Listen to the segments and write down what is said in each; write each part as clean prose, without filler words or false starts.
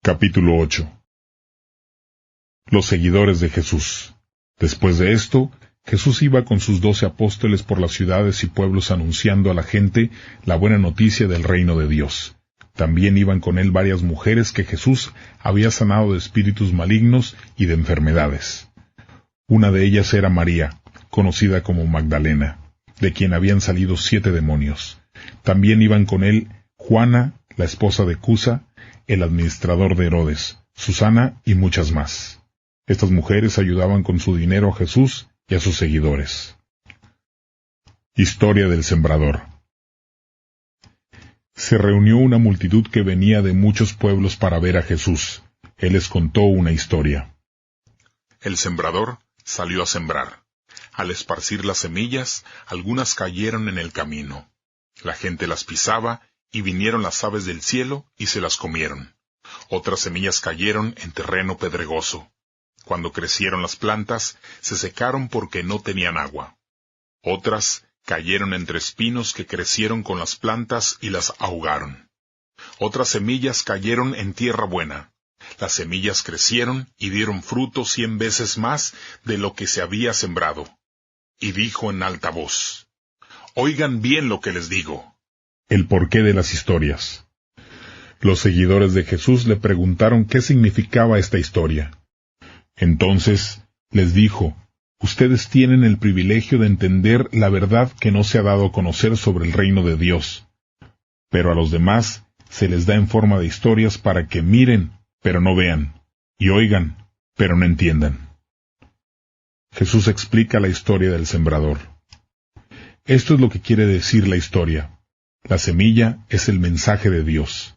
Capítulo 8. Los seguidores de Jesús. Después de esto, Jesús iba con sus 12 apóstoles por las ciudades y pueblos anunciando a la gente la buena noticia del reino de Dios. También iban con él varias mujeres que Jesús había sanado de espíritus malignos y de enfermedades. Una de ellas era María, conocida como Magdalena, de quien habían salido 7 demonios. También iban con él Juana, la esposa de Cusa, el administrador de Herodes, Susana y muchas más. Estas mujeres ayudaban con su dinero a Jesús y a sus seguidores. Historia del sembrador. Se reunió una multitud que venía de muchos pueblos para ver a Jesús. Él les contó una historia. El sembrador salió a sembrar. Al esparcir las semillas, algunas cayeron en el camino. La gente las pisaba y vinieron las aves del cielo y se las comieron. Otras semillas cayeron en terreno pedregoso. Cuando crecieron las plantas, se secaron porque no tenían agua. Otras cayeron entre espinos que crecieron con las plantas y las ahogaron. Otras semillas cayeron en tierra buena. Las semillas crecieron y dieron fruto 100 veces más de lo que se había sembrado. Y dijo en alta voz: «Oigan bien lo que les digo». El porqué de las historias. Los seguidores de Jesús le preguntaron qué significaba esta historia. Entonces les dijo: «Ustedes tienen el privilegio de entender la verdad que no se ha dado a conocer sobre el reino de Dios. Pero a los demás se les da en forma de historias para que miren, pero no vean, y oigan, pero no entiendan». Jesús explica la historia del sembrador. Esto es lo que quiere decir la historia. La semilla es el mensaje de Dios.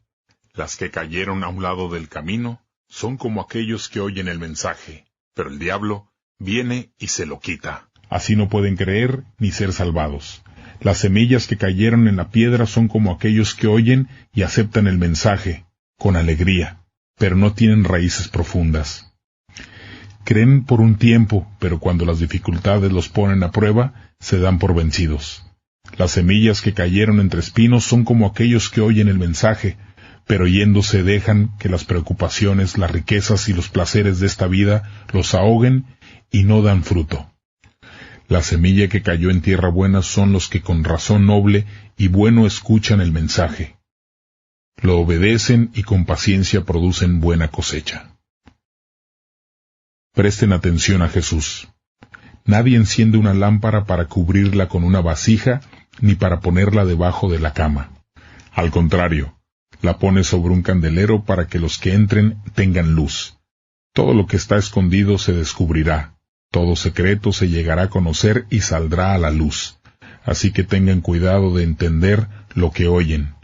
Las que cayeron a un lado del camino son como aquellos que oyen el mensaje, pero el diablo viene y se lo quita. Así no pueden creer ni ser salvados. Las semillas que cayeron en la piedra son como aquellos que oyen y aceptan el mensaje, con alegría, pero no tienen raíces profundas. Creen por un tiempo, pero cuando las dificultades los ponen a prueba, se dan por vencidos. Las semillas que cayeron entre espinos son como aquellos que oyen el mensaje, pero yéndose dejan que las preocupaciones, las riquezas y los placeres de esta vida los ahoguen y no dan fruto. La semilla que cayó en tierra buena son los que con razón noble y bueno escuchan el mensaje. Lo obedecen y con paciencia producen buena cosecha. Presten atención a Jesús. Nadie enciende una lámpara para cubrirla con una vasija ni para ponerla debajo de la cama. Al contrario, la pone sobre un candelero para que los que entren tengan luz. Todo lo que está escondido se descubrirá, todo secreto se llegará a conocer y saldrá a la luz. Así que tengan cuidado de entender lo que oyen.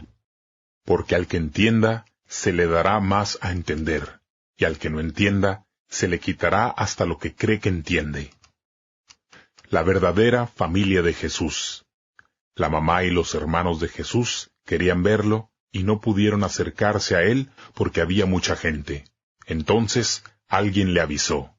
Porque al que entienda, se le dará más a entender, y al que no entienda, se le quitará hasta lo que cree que entiende. La verdadera familia de Jesús. La mamá y los hermanos de Jesús querían verlo y no pudieron acercarse a él porque había mucha gente. Entonces alguien le avisó: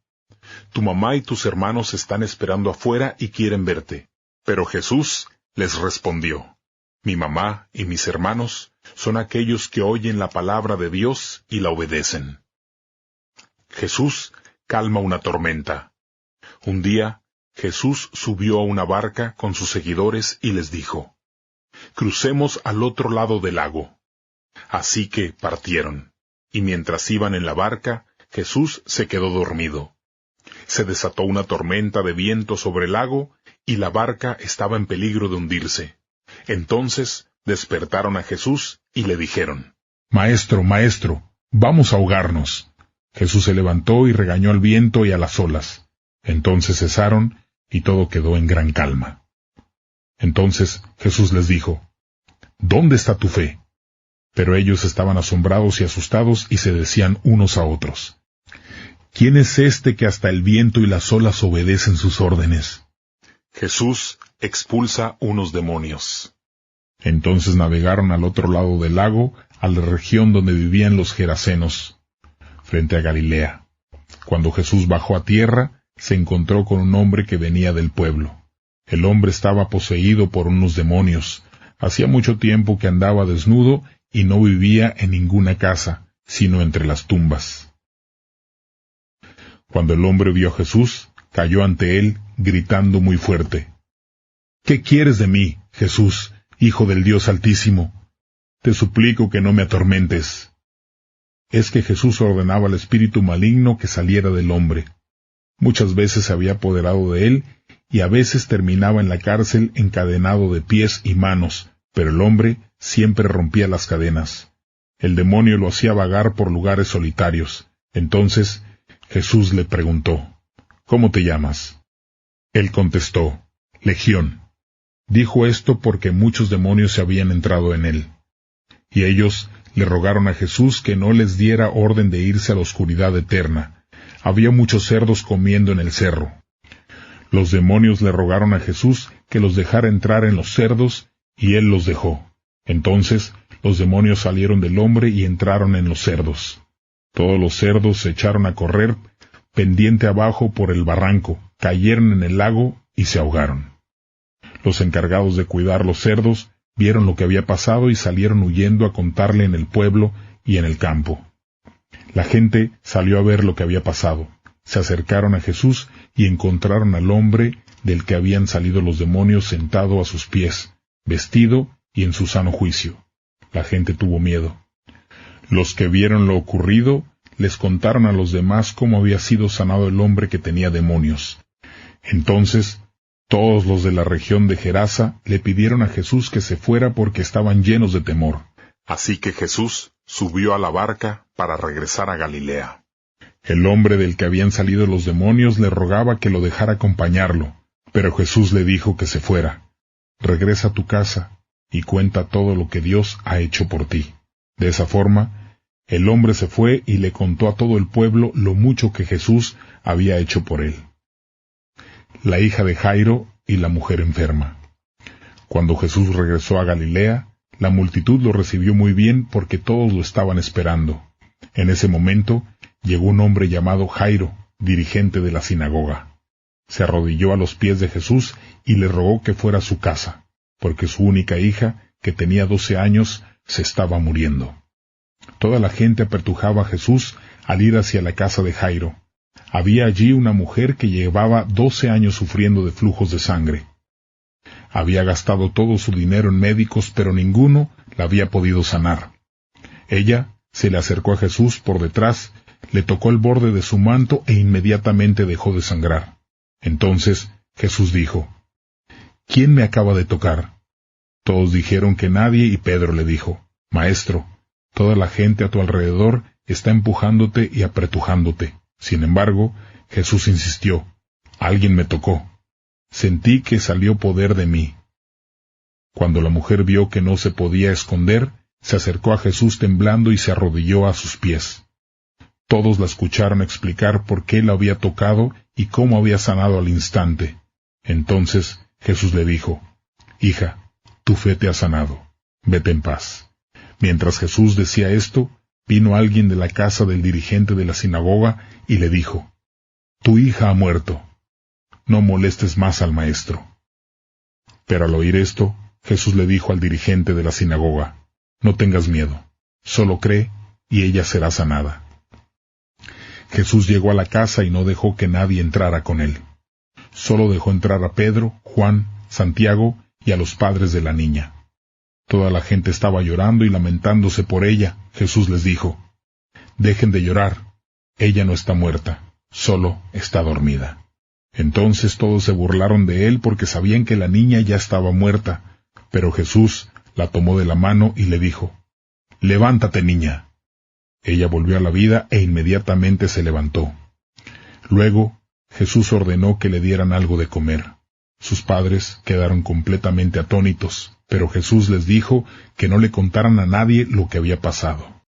«Tu mamá y tus hermanos están esperando afuera y quieren verte». Pero Jesús les respondió: «Mi mamá y mis hermanos son aquellos que oyen la palabra de Dios y la obedecen». Jesús calma una tormenta. Un día, Jesús subió a una barca con sus seguidores y les dijo: «Crucemos al otro lado del lago». Así que partieron, y mientras iban en la barca, Jesús se quedó dormido. Se desató una tormenta de viento sobre el lago, y la barca estaba en peligro de hundirse. Entonces despertaron a Jesús y le dijeron: «Maestro, maestro, vamos a ahogarnos». Jesús se levantó y regañó al viento y a las olas. Entonces cesaron, y todo quedó en gran calma. Entonces Jesús les dijo: «¿Dónde está tu fe?». Pero ellos estaban asombrados y asustados y se decían unos a otros: «¿Quién es este que hasta el viento y las olas obedecen sus órdenes?». Jesús expulsa unos demonios. Entonces navegaron al otro lado del lago, a la región donde vivían los gerasenos, frente a Galilea. Cuando Jesús bajó a tierra, se encontró con un hombre que venía del pueblo. El hombre estaba poseído por unos demonios. Hacía mucho tiempo que andaba desnudo y no vivía en ninguna casa, sino entre las tumbas. Cuando el hombre vio a Jesús, cayó ante él, gritando muy fuerte: ¿Qué quieres de mí, Jesús, Hijo del Dios Altísimo? Te suplico que no me atormentes. Es que Jesús ordenaba al espíritu maligno que saliera del hombre. Muchas veces se había apoderado de él, y a veces terminaba en la cárcel encadenado de pies y manos, pero el hombre siempre rompía las cadenas. El demonio lo hacía vagar por lugares solitarios. Entonces Jesús le preguntó: ¿Cómo te llamas? Él contestó: Legión. Dijo esto porque muchos demonios se habían entrado en él. Y ellos le rogaron a Jesús que no les diera orden de irse a la oscuridad eterna. Había muchos cerdos comiendo en el cerro. Los demonios le rogaron a Jesús que los dejara entrar en los cerdos, y él los dejó. Entonces los demonios salieron del hombre y entraron en los cerdos. Todos los cerdos se echaron a correr pendiente abajo por el barranco, cayeron en el lago y se ahogaron. Los encargados de cuidar los cerdos vieron lo que había pasado y salieron huyendo a contarle en el pueblo y en el campo. La gente salió a ver lo que había pasado. Se acercaron a Jesús y encontraron al hombre del que habían salido los demonios sentado a sus pies, vestido y en su sano juicio. La gente tuvo miedo. Los que vieron lo ocurrido les contaron a los demás cómo había sido sanado el hombre que tenía demonios. Entonces todos los de la región de Gerasa le pidieron a Jesús que se fuera porque estaban llenos de temor. Así que Jesús subió a la barca para regresar a Galilea. El hombre del que habían salido los demonios le rogaba que lo dejara acompañarlo, pero Jesús le dijo que se fuera. Regresa a tu casa y cuenta todo lo que Dios ha hecho por ti. De esa forma, el hombre se fue y le contó a todo el pueblo lo mucho que Jesús había hecho por él. La hija de Jairo y la mujer enferma. Cuando Jesús regresó a Galilea, la multitud lo recibió muy bien porque todos lo estaban esperando. En ese momento llegó un hombre llamado Jairo, dirigente de la sinagoga. Se arrodilló a los pies de Jesús y le rogó que fuera a su casa, porque su única hija, que tenía 12 años, se estaba muriendo. Toda la gente apertujaba a Jesús al ir hacia la casa de Jairo. Había allí una mujer que llevaba 12 años sufriendo de flujos de sangre. Había gastado todo su dinero en médicos, pero ninguno la había podido sanar. Ella se le acercó a Jesús por detrás, le tocó el borde de su manto e inmediatamente dejó de sangrar. Entonces Jesús dijo: ¿Quién me acaba de tocar? Todos dijeron que nadie y Pedro le dijo: Maestro, toda la gente a tu alrededor está empujándote y apretujándote. Sin embargo, Jesús insistió: Alguien me tocó. Sentí que salió poder de mí. Cuando la mujer vio que no se podía esconder, se acercó a Jesús temblando y se arrodilló a sus pies. Todos la escucharon explicar por qué la había tocado y cómo había sanado al instante. Entonces Jesús le dijo: Hija, tu fe te ha sanado. Vete en paz. Mientras Jesús decía esto, vino alguien de la casa del dirigente de la sinagoga y le dijo: Tu hija ha muerto. No molestes más al maestro. Pero al oír esto, Jesús le dijo al dirigente de la sinagoga: No tengas miedo, solo cree y ella será sanada. Jesús llegó a la casa y no dejó que nadie entrara con él. Solo dejó entrar a Pedro, Juan, Santiago y a los padres de la niña. Toda la gente estaba llorando y lamentándose por ella. Jesús les dijo: Dejen de llorar, ella no está muerta, solo está dormida. Entonces todos se burlaron de él porque sabían que la niña ya estaba muerta, pero Jesús la tomó de la mano y le dijo: Levántate, niña. Ella volvió a la vida e inmediatamente se levantó. Luego Jesús ordenó que le dieran algo de comer. Sus padres quedaron completamente atónitos, pero Jesús les dijo que no le contaran a nadie lo que había pasado.